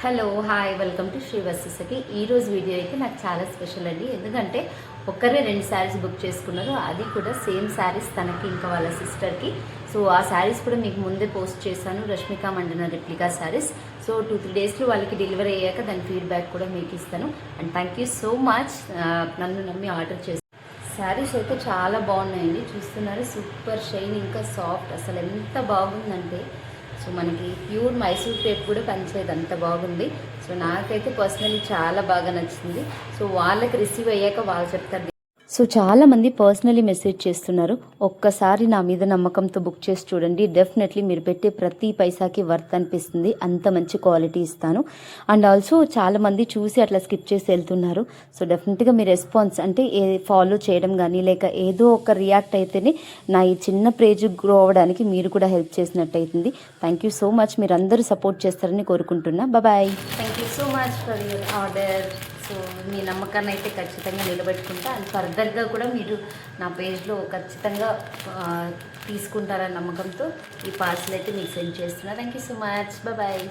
Hello hi welcome to Sri Vasasaki. ఈరోజు video అయితే నాకు చాలా స్పెషల్ అండి. ఎందుకంటే ఒక్కరే 2 శారీస్ బుక్ చేసుకున్నారు, అది కూడా సేమ్ శారీస్ తనకి ఇంకా వాళ్ళ సిస్టర్కి. సో ఆ శారీస్ కూడా మీకు ముందే పోస్ట్ చేశాను, రష్మిక మండన రెప్లికా శారీస్. సో 2-3 డేస్లో వాళ్ళకి డెలివరీ అయ్యాక దాని ఫీడ్బ్యాక్ కూడా మీకు ఇస్తాను. And thank you so much నన్ను నమ్మి ఆర్డర్ చేసి. శారీస్ అయితే చాలా బాగున్నాయండి, చూస్తున్నారు. సూపర్ షైన్, ఇంకా సాఫ్ట్, అసలు ఎంత బాగుందంటే సో మనకి ప్యూర్ మైసూర్ క్రేప్ కూడా పనిచేయదు, అంత బాగుంది. సో నాకైతే పర్సనలీ చాలా బాగా నచ్చింది. సో వాళ్ళకి రిసీవ్ అయ్యాక వాళ్ళు చెప్తారు. సో చాలామంది పర్సనలీ మెసేజ్ చేస్తున్నారు, ఒక్కసారి నా మీద నమ్మకంతో బుక్ చేసి చూడండి, డెఫినెట్లీ మీరు పెట్టే ప్రతి పైసాకి వర్త్ అనిపిస్తుంది, అంత మంచి క్వాలిటీ ఇస్తాను. అండ్ ఆల్సో చాలామంది చూసి అట్లా స్కిప్ చేసి వెళ్తున్నారు. సో డెఫినెట్గా మీ రెస్పాన్స్ అంటే ఫాలో చేయడం కానీ లేక ఏదో ఒక రియాక్ట్ అయితేనే నా ఈ చిన్న పేజ్ గ్రో అవ్వడానికి మీరు కూడా హెల్ప్ చేసినట్టు అవుతుంది. థ్యాంక్ యూ సో మచ్, మీరు అందరూ సపోర్ట్ చేస్తారని కోరుకుంటున్నా. Bye. Thank you so much for your order. So మీ నమ్మకాన్ని అయితే ఖచ్చితంగా నిలబెట్టుకుంటా. అండ్ ఫర్దర్గా కూడా మీరు నా పేజ్లో ఖచ్చితంగా తీసుకుంటారన్న నమ్మకంతో ఈ పార్సల్ అయితే మీకు సెండ్ చేస్తున్నా. Thank you so much. Bye.